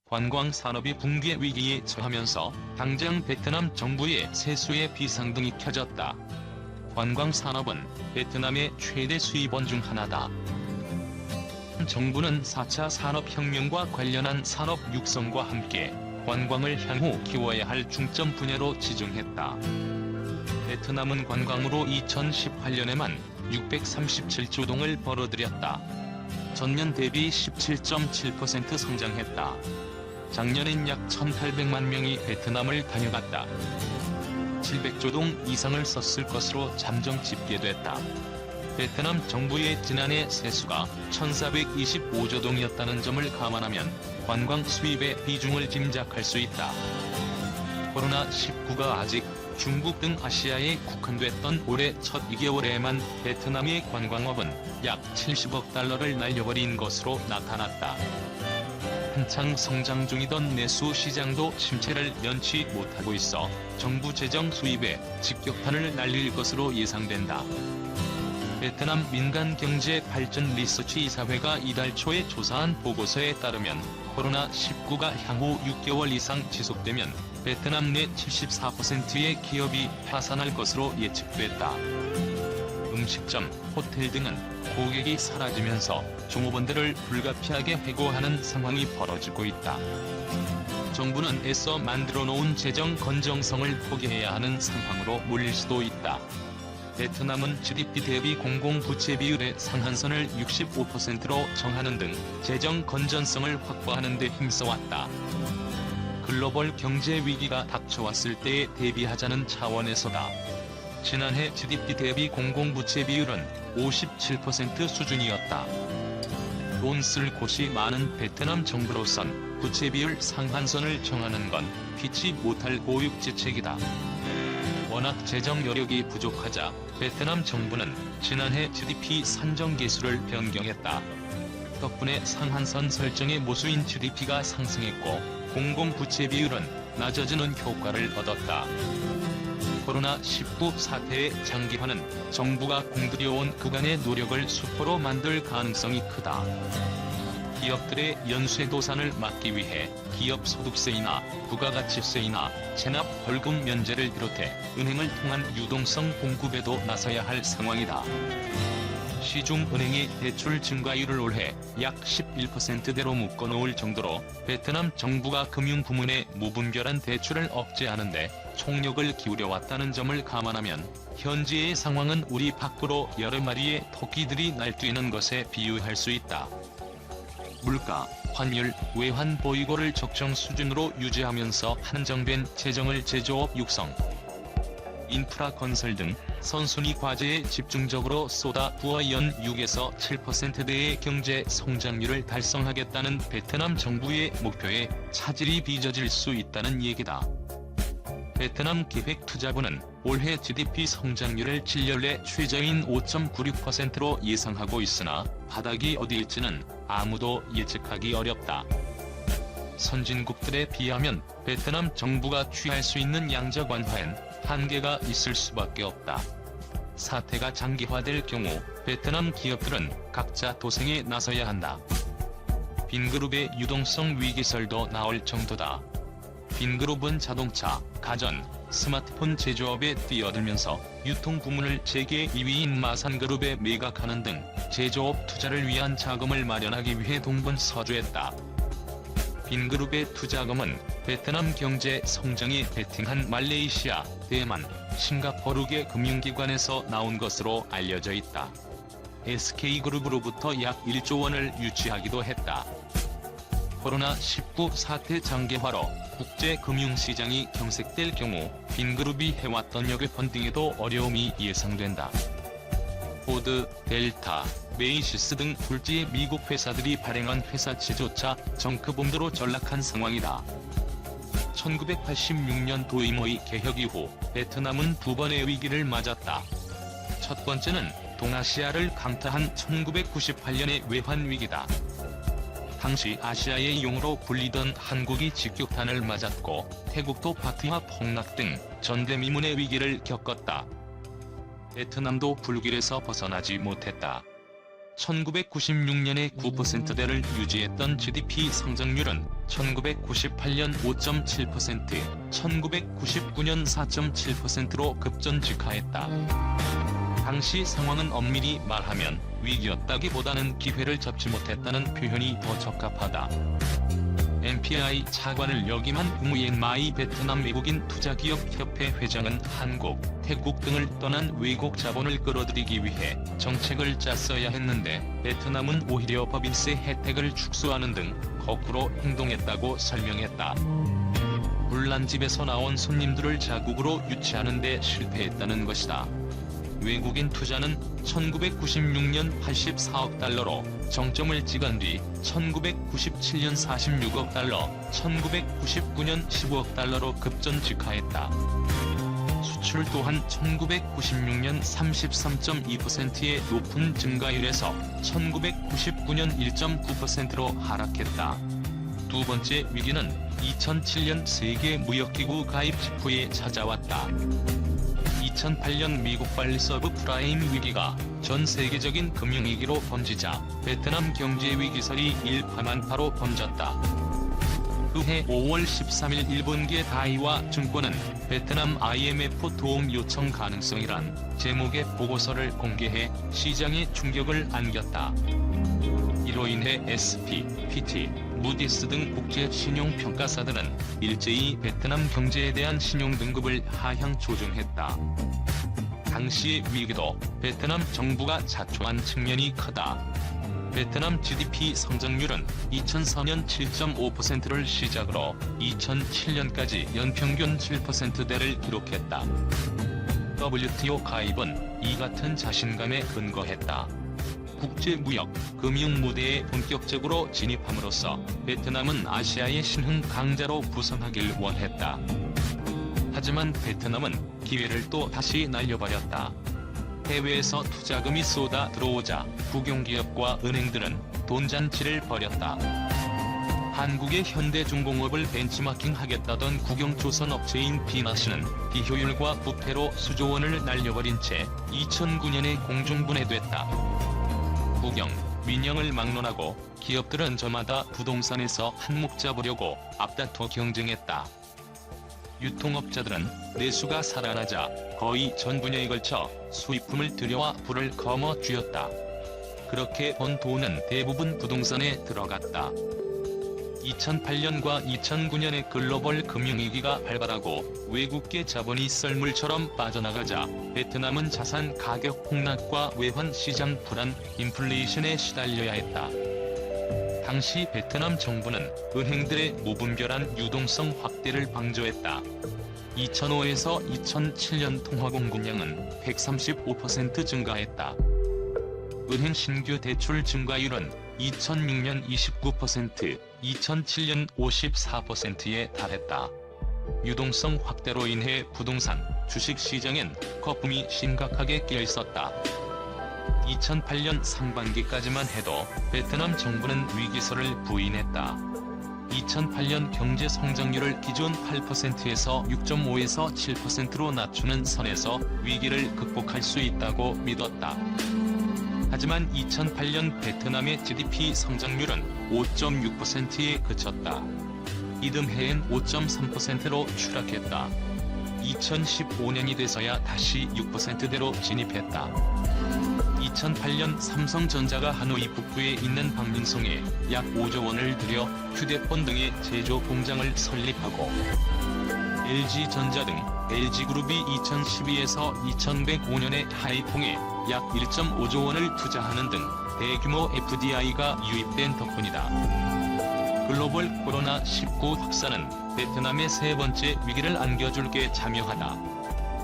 관광 산업이 붕괴 위기에 처하면서 당장 베트남 정부의 세수의 비상등이 켜졌다. 관광 산업은 베트남의 최대 수입원 중 하나다. 정부는 4차 산업혁명과 관련한 산업 육성과 함께 관광을 향후 키워야 할 중점 분야로 지정했다. 베트남은 관광으로 2018년에만 637조 동을 벌어들였다. 전년 대비 17.7% 성장했다. 작년엔 약 1,800만 명이 베트남을 다녀갔다. 700조 동 이상을 썼을 것으로 잠정 집계됐다. 베트남 정부의 지난해 세수가 1,425조 동이었다는 점을 감안하면 관광 수입의 비중을 짐작할 수 있다. 코로나19가 아직 중국 등 아시아에 국한됐던 올해 첫 2개월에만 베트남의 관광업은 약 70억 달러를 날려버린 것으로 나타났다. 한창 성장 중이던 내수 시장도 침체를 면치 못하고 있어 정부 재정 수입에 직격탄을 날릴 것으로 예상된다. 베트남 민간경제발전 리서치 이사회가 이달 초에 조사한 보고서에 따르면 코로나19가 향후 6개월 이상 지속되면 베트남 내 74%의 기업이 파산할 것으로 예측됐다. 음식점, 호텔 등은 고객이 사라지면서 종업원들을 불가피하게 해고하는 상황이 벌어지고 있다. 정부는 애써 만들어 놓은 재정 건전성을 포기해야 하는 상황으로 몰릴 수도 있다. 베트남은 GDP 대비 공공부채 비율의 상한선을 65%로 정하는 등 재정 건전성을 확보하는 데 힘써왔다. 글로벌 경제 위기가 닥쳐왔을 때에 대비하자는 차원에서다. 지난해 GDP 대비 공공부채 비율은 57% 수준이었다. 돈 쓸 곳이 많은 베트남 정부로선 부채 비율 상한선을 정하는 건 피치 못할 고육지책이다. 워낙 재정 여력이 부족하자 베트남 정부는 지난해 GDP 산정 기술을 변경했다. 덕분에 상한선 설정의 모수인 GDP가 상승했고 공공부채 비율은 낮아지는 효과를 얻었다. 코로나19 사태의 장기화는 정부가 공들여온 그간의 노력을 수포로 만들 가능성이 크다. 기업들의 연쇄도산을 막기 위해 기업 소득세이나 부가가치세이나 체납 벌금 면제를 비롯해 은행을 통한 유동성 공급에도 나서야 할 상황이다. 시중은행의 대출 증가율을 올해 약 11%대로 묶어놓을 정도로 베트남 정부가 금융부문의 무분별한 대출을 억제하는 데 총력을 기울여왔다는 점을 감안하면 현재의 상황은 우리 밖으로 여러 마리의 토끼들이 날뛰는 것에 비유할 수 있다. 물가, 환율, 외환 보유고를 적정 수준으로 유지하면서 한정된 재정을 제조업 육성, 인프라 건설 등 선순위 과제에 집중적으로 쏟아부어 연 6에서 7%대의 경제 성장률을 달성하겠다는 베트남 정부의 목표에 차질이 빚어질 수 있다는 얘기다. 베트남 기획투자부는 올해 GDP 성장률을 7년내 최저인 5.96%로 예상하고 있으나 바닥이 어디일지는 아무도 예측하기 어렵다. 선진국들에 비하면 베트남 정부가 취할 수 있는 양적 완화엔 한계가 있을 수밖에 없다. 사태가 장기화될 경우 베트남 기업들은 각자 도생에 나서야 한다. 빈그룹의 유동성 위기설도 나올 정도다. 빈그룹은 자동차, 가전, 스마트폰 제조업에 뛰어들면서 유통 부문을 세계 2위인 마산그룹에 매각하는 등 제조업 투자를 위한 자금을 마련하기 위해 동분서주했다. 빈그룹의 투자금은 베트남 경제 성장에 베팅한 말레이시아, 대만, 싱가포르계 금융기관에서 나온 것으로 알려져 있다. SK그룹으로부터 약 1조 원을 유치하기도 했다. 코로나19 사태 장기화로 국제금융시장이 경색될 경우 빈그룹이 해왔던 역의 펀딩에도 어려움이 예상된다. 포드, 델타, 메이시스 등 굴지의 미국 회사들이 발행한 회사채조차 정크본드로 전락한 상황이다. 1986년 도이모의 개혁 이후 베트남은 두 번의 위기를 맞았다. 첫 번째는 동아시아를 강타한 1998년의 외환위기다. 당시 아시아의 용으로 불리던 한국이 직격탄을 맞았고 태국도 바트화 폭락 등 전대미문의 위기를 겪었다. 베트남도 불길에서 벗어나지 못했다. 1996년에 9%대를 유지했던 GDP 성장률은 1998년 5.7%, 1999년 4.7%로 급전직하했다. 당시 상황은 엄밀히 말하면 위기였다기보다는 기회를 잡지 못했다는 표현이 더 적합하다. MPI 차관을 역임한 웅우옌마이 베트남 외국인 투자기업협회 회장은 한국, 태국 등을 떠난 외국 자본을 끌어들이기 위해 정책을 짰어야 했는데 베트남은 오히려 법인세 혜택을 축소하는 등 거꾸로 행동했다고 설명했다. 불난집에서 나온 손님들을 자국으로 유치하는 데 실패했다는 것이다. 외국인 투자는 1996년 84억 달러로 정점을 찍은 뒤 1997년 46억 달러, 1999년 15억 달러로 급전직하했다. 수출 또한 1996년 33.2%의 높은 증가율에서 1999년 1.9%로 하락했다. 두 번째 위기는 2007년 세계 무역기구 가입 직후에 찾아왔다. 2008년 미국발 서브프라임 위기가 전 세계적인 금융위기로 번지자 베트남 경제위기설이 일파만파로 번졌다. 그해 5월 13일 일본계 다이와 증권은 베트남 IMF 도움 요청 가능성이란 제목의 보고서를 공개해 시장에 충격을 안겼다. 이로 인해 SP, PT, 무디스 등 국제 신용평가사들은 일제히 베트남 경제에 대한 신용등급을 하향 조정했다. 당시의 위기도 베트남 정부가 자초한 측면이 크다. 베트남 GDP 성장률은 2004년 7.5%를 시작으로 2007년까지 연평균 7%대를 기록했다. WTO 가입은 이 같은 자신감에 근거했다. 국제무역, 금융 무대에 본격적으로 진입함으로써 베트남은 아시아의 신흥 강자로 부상하길 원했다. 하지만 베트남은 기회를 또 다시 날려버렸다. 해외에서 투자금이 쏟아 들어오자 국영기업과 은행들은 돈잔치를 벌였다. 한국의 현대중공업을 벤치마킹하겠다던 국영조선 업체인 비나스는 비효율과 부패로 수조 원을 날려버린 채 2009년에 공중분해됐다. 국영, 민영을 막론하고 기업들은 저마다 부동산에서 한몫 잡으려고 앞다퉈 경쟁했다. 유통업자들은 내수가 살아나자 거의 전 분야에 걸쳐 수입품을 들여와 불을 거머 쥐었다. 그렇게 번 돈은 대부분 부동산에 들어갔다. 2008년과 2009년에 글로벌 금융위기가 발발하고 외국계 자본이 썰물처럼 빠져나가자 베트남은 자산 가격 폭락과 외환 시장 불안, 인플레이션에 시달려야 했다. 당시 베트남 정부는 은행들의 무분별한 유동성 확대를 방조했다. 2005에서 2007년 통화공급량은 135% 증가했다. 은행 신규 대출 증가율은 2006년 29%, 2007년 54%에 달했다. 유동성 확대로 인해 부동산, 주식 시장엔 거품이 심각하게 끼어있었다. 2008년 상반기까지만 해도 베트남 정부는 위기설을 부인했다. 2008년 경제 성장률을 기존 8%에서 6.5에서 7%로 낮추는 선에서 위기를 극복할 수 있다고 믿었다. 하지만 2008년 베트남의 GDP 성장률은 5.6%에 그쳤다. 이듬해엔 5.3%로 추락했다. 2015년이 돼서야 다시 6%대로 진입했다. 2008년 삼성전자가 하노이 북부에 있는 박민성에 약 5조 원을 들여 휴대폰 등의 제조 공장을 설립하고 LG전자 등 LG그룹이 2012에서 2105년에 하이퐁에 약 1.5조 원을 투자하는 등 대규모 FDI가 유입된 덕분이다. 글로벌 코로나19 확산은 베트남의 세 번째 위기를 안겨줄게 자명하다.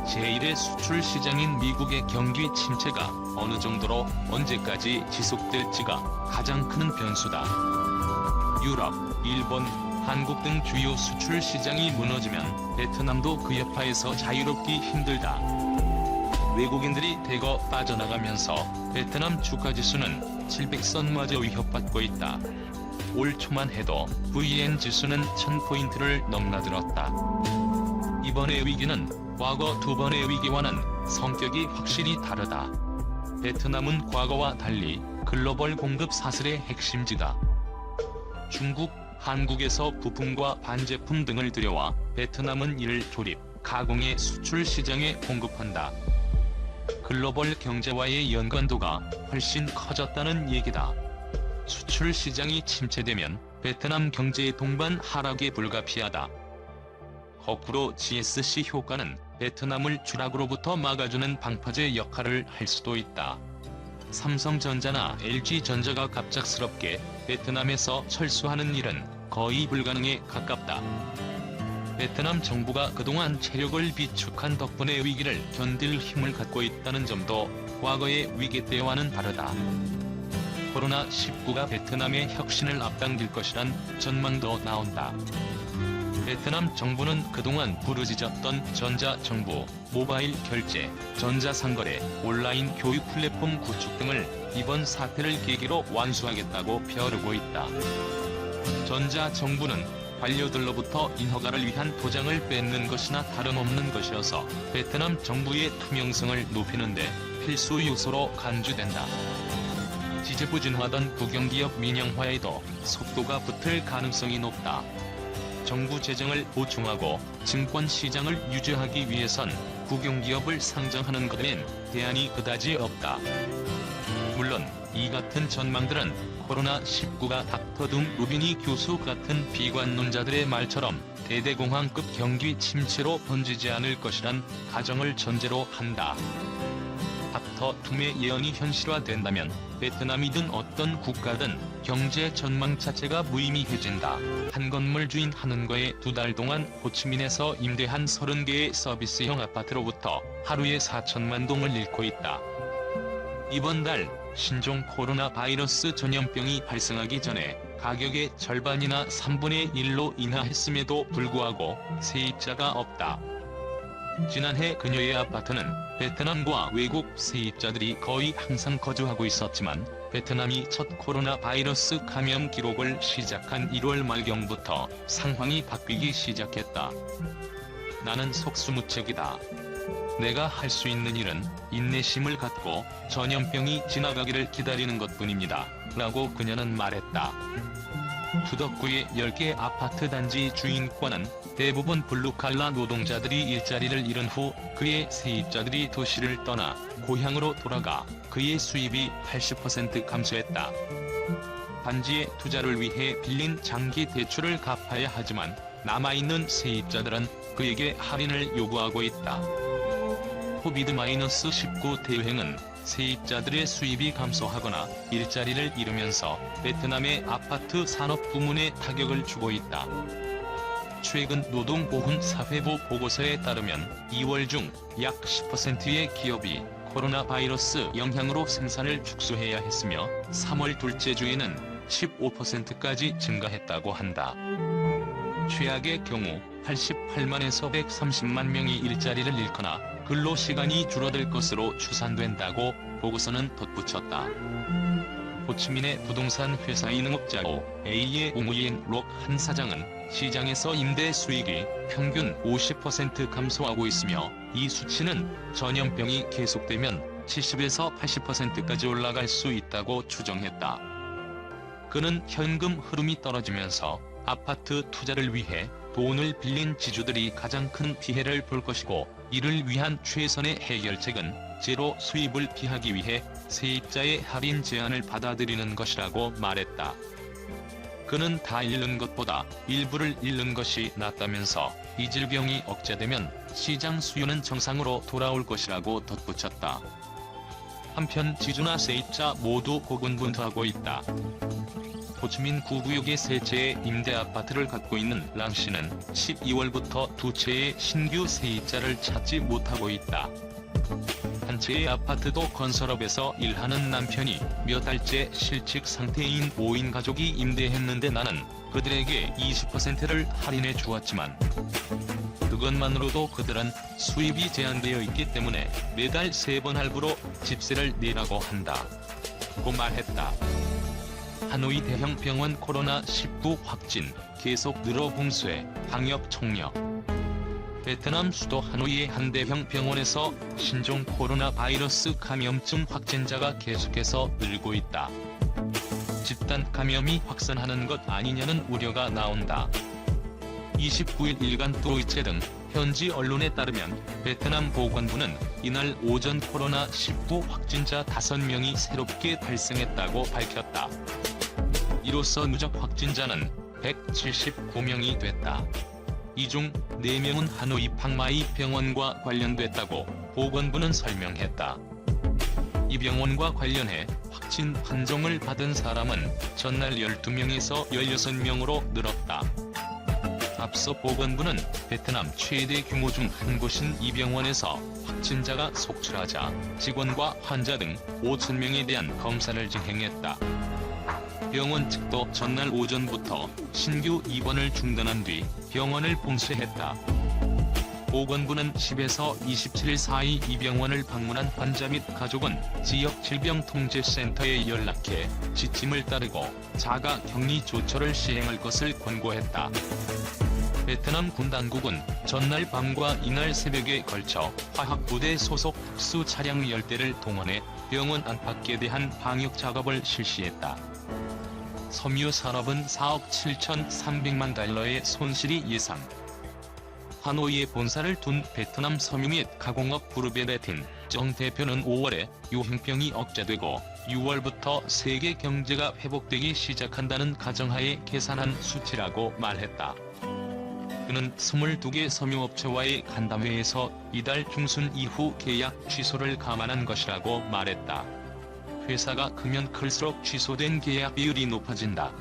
제1의 수출 시장인 미국의 경기 침체가 어느 정도로 언제까지 지속될지가 가장 큰 변수다. 유럽, 일본, 한국 등 주요 수출 시장이 무너지면 베트남도 그 여파에서 자유롭기 힘들다. 외국인들이 대거 빠져나가면서 베트남 주가지수는 700선마저 위협받고 있다. 올 초만 해도 VN 지수는 1000포인트를 넘나들었다. 이번의 위기는 과거 두 번의 위기와는 성격이 확실히 다르다. 베트남은 과거와 달리 글로벌 공급 사슬의 핵심지다. 중국, 한국에서 부품과 반제품 등을 들여와 베트남은 이를 조립, 가공해 수출 시장에 공급한다. 글로벌 경제와의 연관도가 훨씬 커졌다는 얘기다. 수출 시장이 침체되면 베트남 경제의 동반 하락에 불가피하다. 거꾸로 GSC 효과는 베트남을 추락으로부터 막아주는 방파제 역할을 할 수도 있다. 삼성전자나 LG전자가 갑작스럽게 베트남에서 철수하는 일은 거의 불가능에 가깝다. 베트남 정부가 그동안 체력을 비축한 덕분에 위기를 견딜 힘을 갖고 있다는 점도 과거의 위기 때와는 다르다. 코로나19가 베트남의 혁신을 앞당길 것이란 전망도 나온다. 베트남 정부는 그동안 부르짖었던 전자정부, 모바일 결제, 전자상거래, 온라인 교육 플랫폼 구축 등을 이번 사태를 계기로 완수하겠다고 벼르고 있다. 전자정부는 관료들로부터 인허가를 위한 도장을 뺏는 것이나 다름없는 것이어서 베트남 정부의 투명성을 높이는 데 필수 요소로 간주된다. 지지부진하던 국영기업 민영화에도 속도가 붙을 가능성이 높다. 정부 재정을 보충하고 증권시장을 유지하기 위해선 국영기업을 상장하는 것에는 대안이 그다지 없다. 물론 이 같은 전망들은 코로나19가 닥터 둠 루비니 교수 같은 비관론자들의 말처럼 대대공황급 경기 침체로 번지지 않을 것이란 가정을 전제로 한다. 닥터 둠의 예언이 현실화된다면 베트남이든 어떤 국가든 경제 전망 자체가 무의미해진다. 한 건물 주인 한은거에 2달 동안 호치민에서 임대한 30개의 서비스형 아파트로부터 하루에 4천만 동을 잃고 있다. 이번 달 신종 코로나 바이러스 전염병이 발생하기 전에 가격의 절반이나 3분의 1로 인하했음에도 불구하고 세입자가 없다. 지난해 그녀의 아파트는 베트남과 외국 세입자들이 거의 항상 거주하고 있었지만 베트남이 첫 코로나 바이러스 감염 기록을 시작한 1월 말경부터 상황이 바뀌기 시작했다. 나는 속수무책이다. 내가 할 수 있는 일은 인내심을 갖고 전염병이 지나가기를 기다리는 것뿐입니다. 라고 그녀는 말했다. 투덕구의 10개 아파트 단지 주인권은 대부분 블루칼라 노동자들이 일자리를 잃은 후 그의 세입자들이 도시를 떠나 고향으로 돌아가 그의 수입이 80% 감소했다. 단지의 투자를 위해 빌린 장기 대출을 갚아야 하지만 남아있는 세입자들은 그에게 할인을 요구하고 있다. 코비드-19 대유행은 세입자들의 수입이 감소하거나 일자리를 잃으면서 베트남의 아파트 산업 부문에 타격을 주고 있다. 최근 노동보훈사회부 보고서에 따르면 2월 중 약 10%의 기업이 코로나 바이러스 영향으로 생산을 축소해야 했으며 3월 둘째 주에는 15%까지 증가했다고 한다. 최악의 경우 88만에서 130만 명이 일자리를 잃거나 근로시간이 줄어들 것으로 추산된다고 보고서는 덧붙였다. 호치민의 부동산 회사인 응업자로 A의 옹우옌 록 한 사장은 시장에서 임대 수익이 평균 50% 감소하고 있으며 이 수치는 전염병이 계속되면 70에서 80%까지 올라갈 수 있다고 추정했다. 그는 현금 흐름이 떨어지면서 아파트 투자를 위해 돈을 빌린 지주들이 가장 큰 피해를 볼 것이고 이를 위한 최선의 해결책은 제로 수입을 피하기 위해 세입자의 할인 제한을 받아들이는 것이라고 말했다. 그는 다 잃는 것보다 일부를 잃는 것이 낫다면서 이 질병이 억제되면 시장 수요는 정상으로 돌아올 것이라고 덧붙였다. 한편 지주나 세입자 모두 고군분투하고 있다. 호치민 구구역의 세 채의 임대 아파트를 갖고 있는 랑 씨는 12월부터 2채의 신규 세입자를 찾지 못하고 있다. 한 채의 아파트도 건설업에서 일하는 남편이 몇 달째 실직 상태인 5인 가족이 임대했는데 나는 그들에게 20%를 할인해 주었지만 그것만으로도 그들은 수입이 제한되어 있기 때문에 매달 3번 할부로 집세를 내라고 한다. 고 말했다. 하노이 대형 병원 코로나19 확진 계속 늘어 봉쇄, 방역 총력. 베트남 수도 하노이의 한 대형 병원에서 신종 코로나 바이러스 감염증 확진자가 계속해서 늘고 있다. 집단 감염이 확산하는 것 아니냐는 우려가 나온다. 29일 일간 도이체 등 현지 언론에 따르면 베트남 보건부는 이날 오전 코로나19 확진자 5명이 새롭게 발생했다고 밝혔다. 이로써 누적 확진자는 179명이 됐다. 이 중 4명은 하노이 팡마이 병원과 관련됐다고 보건부는 설명했다. 이 병원과 관련해 확진 판정을 받은 사람은 전날 12명에서 16명으로 늘었다. 앞서 보건부는 베트남 최대 규모 중 한 곳인 이 병원에서 확진자가 속출하자 직원과 환자 등 5,000명에 대한 검사를 진행했다. 병원 측도 전날 오전부터 신규 입원을 중단한 뒤 병원을 봉쇄했다. 보건부는 10에서 27일 사이 이 병원을 방문한 환자 및 가족은 지역 질병통제센터에 연락해 지침을 따르고 자가 격리 조처를 시행할 것을 권고했다. 베트남 군 당국은 전날 밤과 이날 새벽에 걸쳐 화학부대 소속 특수 차량 10대를 동원해 병원 안팎에 대한 방역 작업을 실시했다. 섬유 산업은 4억 7,300만 달러의 손실이 예상. 하노이에 본사를 둔 베트남 섬유 및 가공업 그룹의 레틴 정 대표는 5월에 유행병이 억제되고 6월부터 세계 경제가 회복되기 시작한다는 가정하에 계산한 수치라고 말했다. 그는 22개 섬유업체와의 간담회에서 이달 중순 이후 계약 취소를 감안한 것이라고 말했다. 회사가 크면 클수록 취소된 계약 비율이 높아진다.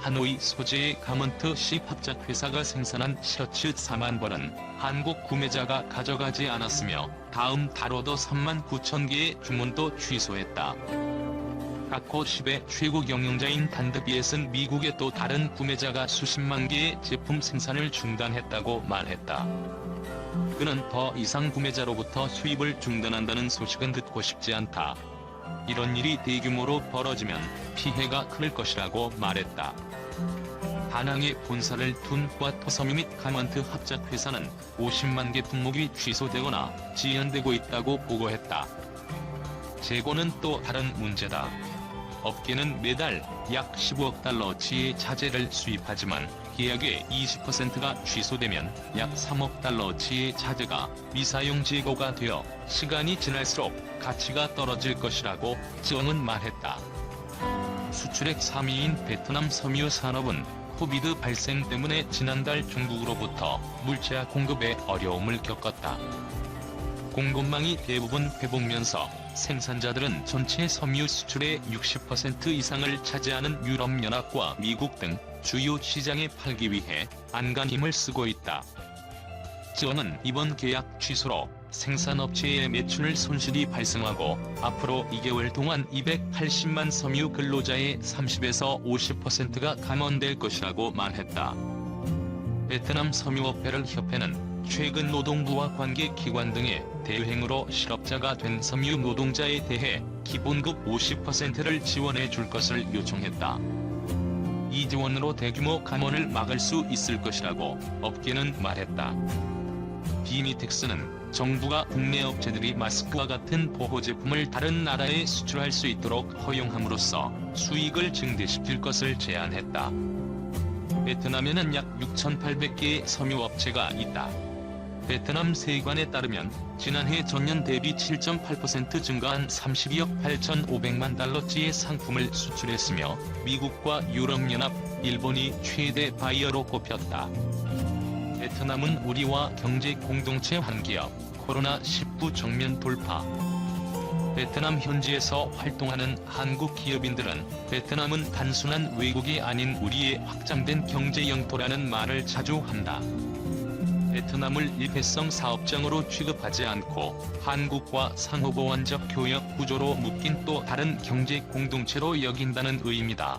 하노이 소재의 가먼트-C 합작회사가 생산한 셔츠 4만 벌은 한국 구매자가 가져가지 않았으며 다음 달로도 3만 9천 개의 주문도 취소했다. 카코10의 최고 경영자인 단드비엣은 미국의 또 다른 구매자가 수십만 개의 제품 생산을 중단했다고 말했다. 그는 더 이상 구매자로부터 수입을 중단한다는 소식은 듣고 싶지 않다. 이런 일이 대규모로 벌어지면 피해가 클 것이라고 말했다. 다낭에 본사를 둔 후아토섬유 및 가먼트 합작회사는 50만 개 품목이 취소되거나 지연되고 있다고 보고했다. 재고는 또 다른 문제다. 업계는 매달 약 15억 달러치의 자재를 수입하지만 계약의 20%가 취소되면 약 3억 달러치의 자재가 미사용 재고가 되어 시간이 지날수록 가치가 떨어질 것이라고 정은 말했다. 수출액 3위인 베트남 섬유 산업은 코비드 발생 때문에 지난달 중국으로부터 물자 공급에 어려움을 겪었다. 공급망이 대부분 회복면서 생산자들은 전체 섬유 수출의 60% 이상을 차지하는 유럽연합과 미국 등 주요 시장에 팔기 위해 안간 힘을 쓰고 있다. 정은 이번 계약 취소로 생산업체의 매출 손실이 발생하고 앞으로 2개월 동안 280만 섬유 근로자의 30에서 50%가 감원될 것이라고 말했다. 베트남 섬유업회를 협회는 최근 노동부와 관계기관 등의 대행으로 실업자가 된 섬유 노동자에 대해 기본급 50%를 지원해 줄 것을 요청했다. 이 지원으로 대규모 감원을 막을 수 있을 것이라고 업계는 말했다. 비미텍스는 정부가 국내 업체들이 마스크와 같은 보호 제품을 다른 나라에 수출할 수 있도록 허용함으로써 수익을 증대시킬 것을 제안했다. 베트남에는 약 6,800개의 섬유업체가 있다. 베트남 세관에 따르면 지난해 전년 대비 7.8% 증가한 32억 8,500만 달러치의 상품을 수출했으며 미국과 유럽연합, 일본이 최대 바이어로 꼽혔다. 베트남은 우리와 경제 공동체 한 기업, 코로나19 정면 돌파. 베트남 현지에서 활동하는 한국 기업인들은 베트남은 단순한 외국이 아닌 우리의 확장된 경제 영토라는 말을 자주 한다. 베트남을 일회성 사업장으로 취급하지 않고 한국과 상호보완적 교역 구조로 묶인 또 다른 경제 공동체로 여긴다는 의미다.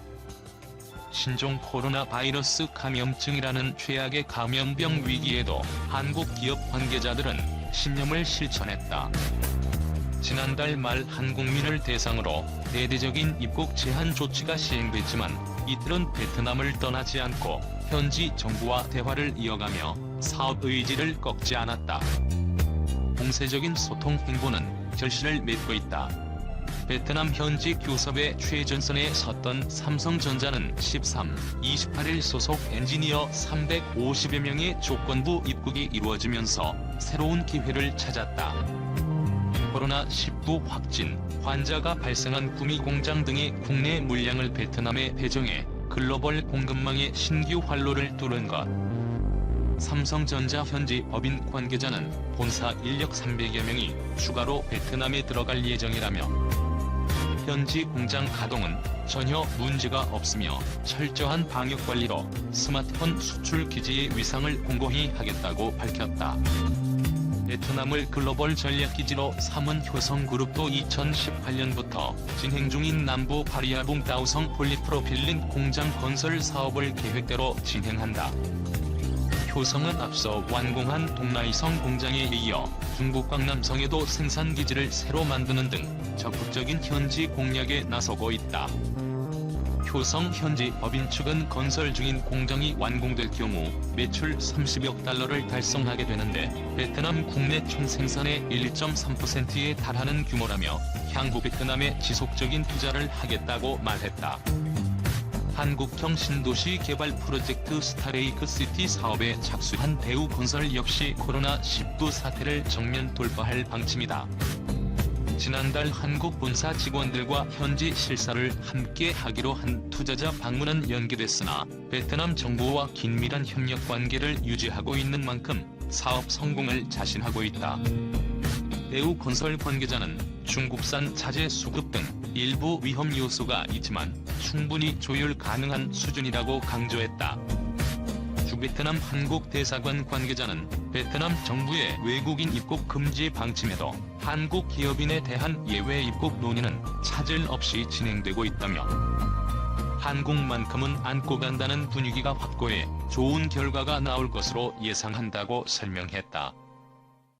신종 코로나 바이러스 감염증이라는 최악의 감염병 위기에도 한국 기업 관계자들은 신념을 실천했다. 지난달 말 한국민을 대상으로 대대적인 입국 제한 조치가 시행됐지만 이들은 베트남을 떠나지 않고 현지 정부와 대화를 이어가며 사업 의지를 꺾지 않았다. 공세적인 소통 행보는 결실을 맺고 있다. 베트남 현지 교섭의 최전선에 섰던 삼성전자는 28일 소속 엔지니어 350여 명의 조건부 입국이 이루어지면서 새로운 기회를 찾았다. 코로나19 확진, 환자가 발생한 구미 공장 등의 국내 물량을 베트남에 배정해 글로벌 공급망의 신규 활로를 뚫은 것. 삼성전자 현지 법인 관계자는 본사 인력 300여 명이 추가로 베트남에 들어갈 예정이라며 현지 공장 가동은 전혀 문제가 없으며 철저한 방역관리로 스마트폰 수출 기지의 위상을 공고히 하겠다고 밝혔다. 베트남을 글로벌 전략기지로 삼은 효성그룹도 2018년부터 진행 중인 남부 파리아붕 다우성 폴리프로필린 공장 건설 사업을 계획대로 진행한다. 효성은 앞서 완공한 동라이성 공장에 이어 중국 광남성에도 생산기지를 새로 만드는 등 적극적인 현지 공략에 나서고 있다. 효성 현지 법인 측은 건설 중인 공장이 완공될 경우 매출 30억 달러를 달성하게 되는데 베트남 국내 총 생산의 1.3%에 달하는 규모라며 향후 베트남에 지속적인 투자를 하겠다고 말했다. 한국형 신도시 개발 프로젝트 스타레이크 시티 사업에 착수한 대우건설 역시 코로나19 사태를 정면 돌파할 방침이다. 지난달 한국 본사 직원들과 현지 실사를 함께 하기로 한 투자자 방문은 연기됐으나 베트남 정부와 긴밀한 협력 관계를 유지하고 있는 만큼 사업 성공을 자신하고 있다. 대우건설 관계자는 중국산 자재 수급 등 일부 위험 요소가 있지만 충분히 조율 가능한 수준이라고 강조했다. 주베트남 한국 대사관 관계자는 베트남 정부의 외국인 입국 금지 방침에도 한국 기업인에 대한 예외 입국 논의는 차질 없이 진행되고 있다며 한국만큼은 안고 간다는 분위기가 확고해 좋은 결과가 나올 것으로 예상한다고 설명했다.